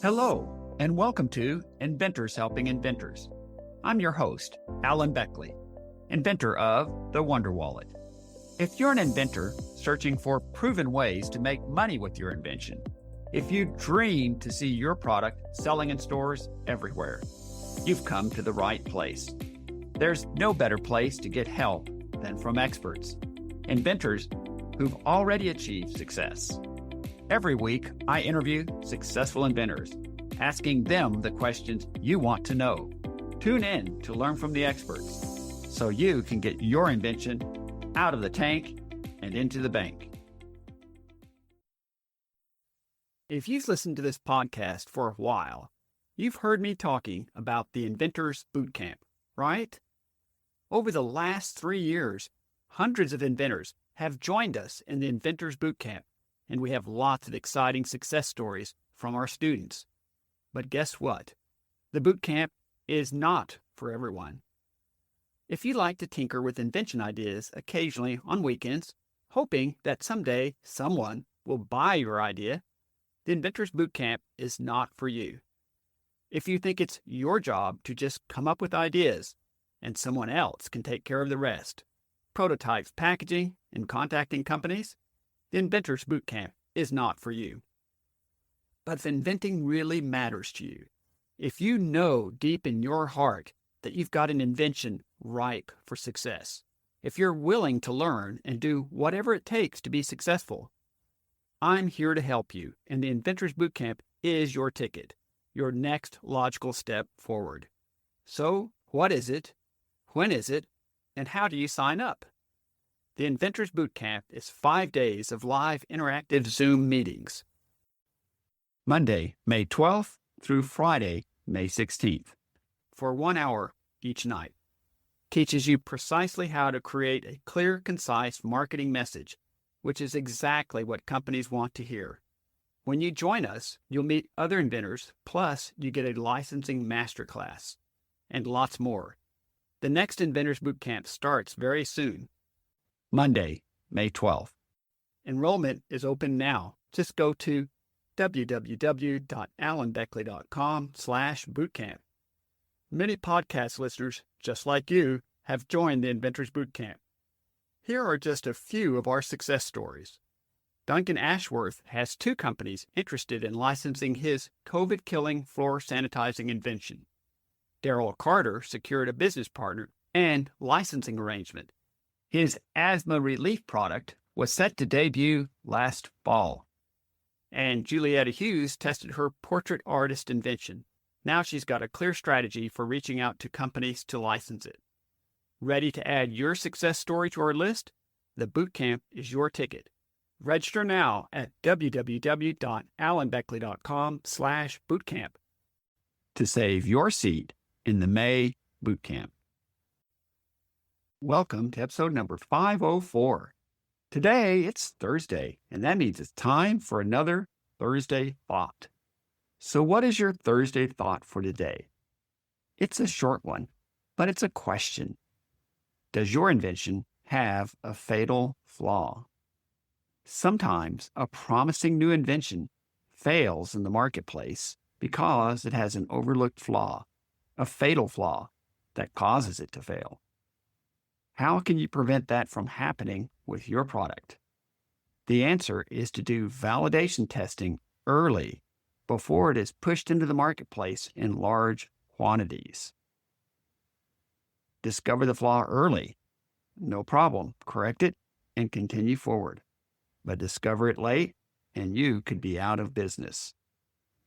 Hello, and welcome to Inventors Helping Inventors. I'm your host, Alan Beckley, inventor of the Wonder Wallet. If you're an inventor searching for proven ways to make money with your invention, if you dream to see your product selling in stores everywhere, you've come to the right place. There's no better place to get help than from experts, inventors who've already achieved success. Every week, I interview successful inventors, asking them the questions you want to know. Tune in to learn from the experts so you can get your invention out of the tank and into the bank. If you've listened to this podcast for a while, you've heard me talking about the Inventors Bootcamp, right? Over the last 3 years, hundreds of inventors have joined us in the Inventors Bootcamp, and we have lots of exciting success stories from our students. But guess what? The bootcamp is not for everyone. If you like to tinker with invention ideas occasionally on weekends, hoping that someday someone will buy your idea, the Inventors Bootcamp is not for you. If you think it's your job to just come up with ideas and someone else can take care of the rest, prototypes, packaging, and contacting companies, the Inventors Bootcamp is not for you. But if inventing really matters to you, if you know deep in your heart that you've got an invention ripe for success, if you're willing to learn and do whatever it takes to be successful, I'm here to help you, and the Inventors Bootcamp is your ticket, your next logical step forward. So, what is it? When is it? And how do you sign up? The Inventors Bootcamp is 5 days of live interactive Zoom meetings. Monday, May 12th through Friday, May 16th, for 1 hour each night. Teaches you precisely how to create a clear, concise marketing message, which is exactly what companies want to hear. When you join us, you'll meet other inventors, plus you get a licensing masterclass, and lots more. The next Inventors Bootcamp starts very soon. Monday, May 12th. Enrollment is open now. Just go to www.alanbeckley.com/bootcamp. Many podcast listeners, just like you, have joined the Inventors Bootcamp. Here are just a few of our success stories. Duncan Ashworth has 2 companies interested in licensing his COVID-killing floor sanitizing invention. Daryl Carter secured a business partner and licensing arrangement. His asthma relief product was set to debut last fall. And Julietta Hughes tested her portrait artist invention. Now she's got a clear strategy for reaching out to companies to license it. Ready to add your success story to our list? The bootcamp is your ticket. Register now at www.alanbeckley.com/bootcamp to save your seat in the May bootcamp. Welcome to episode number 504. Today, it's Thursday, and that means it's time for another Thursday Thought. So what is your Thursday thought for today? It's a short one, but it's a question. Does your invention have a fatal flaw? Sometimes a promising new invention fails in the marketplace because it has an overlooked flaw, a fatal flaw that causes it to fail. How can you prevent that from happening with your product? The answer is to do validation testing early before it is pushed into the marketplace in large quantities. Discover the flaw early. No problem. Correct it and continue forward. But discover it late and you could be out of business.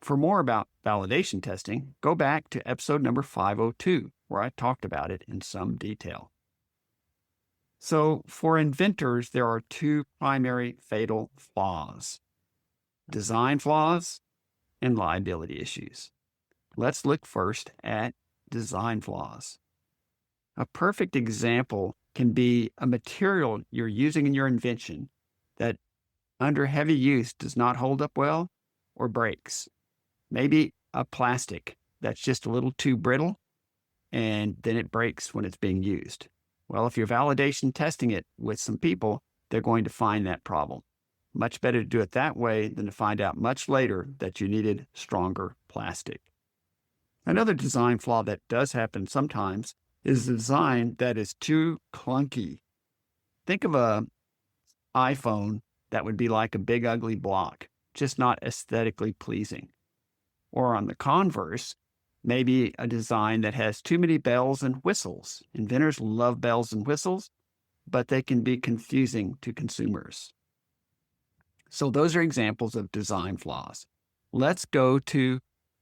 For more about validation testing, go back to episode number 502, where I talked about it in some detail. So for inventors, there are 2 primary fatal flaws: design flaws and liability issues. Let's look first at design flaws. A perfect example can be a material you're using in your invention that under heavy use does not hold up well or breaks. Maybe a plastic that's just a little too brittle and then it breaks when it's being used. Well, if you're validation testing it with some people, they're going to find that problem. Much better to do it that way than to find out much later that you needed stronger plastic. Another design flaw that does happen sometimes is the design that is too clunky. Think of an iPhone that would be like a big ugly block, just not aesthetically pleasing. Or on the converse, maybe a design that has too many bells and whistles. Inventors love bells and whistles, but they can be confusing to consumers. So those are examples of design flaws. Let's go to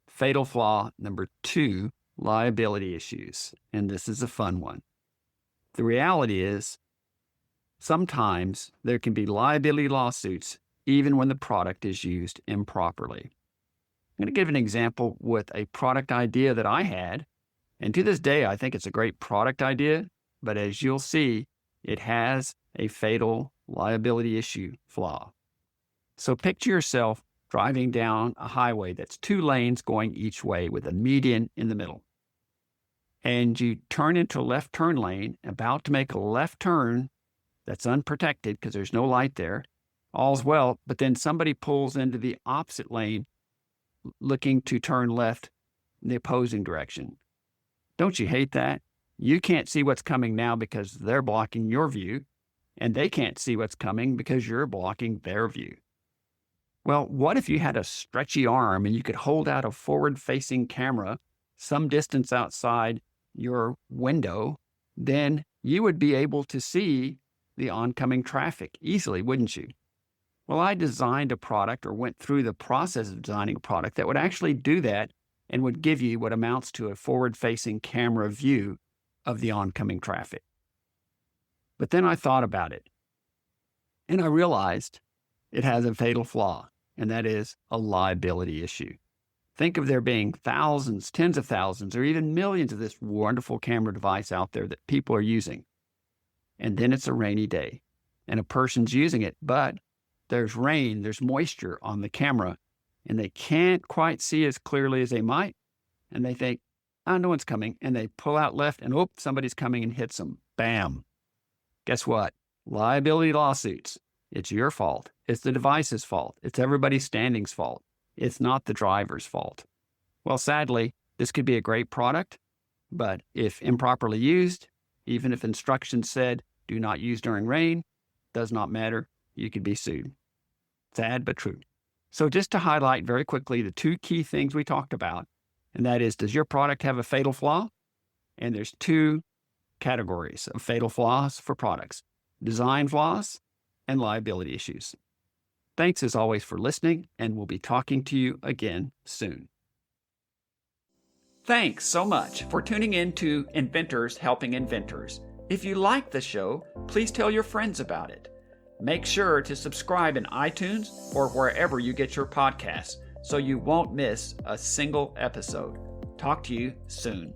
fatal flaw number 2, liability issues. And this is a fun one. The reality is, sometimes there can be liability lawsuits even when the product is used improperly. I'm going to give an example with a product idea that I had. And to this day, I think it's a great product idea. But as you'll see, it has a fatal liability issue flaw. So picture yourself driving down a highway that's 2 lanes going each way with a median in the middle. And you turn into a left turn lane, about to make a left turn that's unprotected because there's no light there. All's well, but then somebody pulls into the opposite lane looking to turn left in the opposing direction. Don't you hate that? You can't see what's coming now because they're blocking your view, and they can't see what's coming because you're blocking their view. Well, what if you had a stretchy arm and you could hold out a forward-facing camera some distance outside your window? Then you would be able to see the oncoming traffic easily, wouldn't you? Well, I designed a product or went through the process of designing a product that would actually do that and would give you what amounts to a forward-facing camera view of the oncoming traffic. But then I thought about it, and I realized it has a fatal flaw, and that is a liability issue. Think of there being thousands, tens of thousands, or even millions of this wonderful camera device out there that people are using. And then it's a rainy day, and a person's using it, but there's rain, there's moisture on the camera, and they can't quite see as clearly as they might, and they think, oh, no one's coming, and they pull out left, and somebody's coming and hits them. Bam. Guess what? Liability lawsuits. It's your fault. It's the device's fault. It's everybody standing's fault. It's not the driver's fault. Well, sadly, this could be a great product, but if improperly used, even if instructions said, do not use during rain, does not matter. You could be sued. Sad, but true. So just to highlight very quickly the 2 key things we talked about, and that is, does your product have a fatal flaw? And there's 2 categories of fatal flaws for products: design flaws and liability issues. Thanks as always for listening, and we'll be talking to you again soon. Thanks so much for tuning in to Inventors Helping Inventors. If you like the show, please tell your friends about it. Make sure to subscribe in iTunes or wherever you get your podcasts so you won't miss a single episode. Talk to you soon.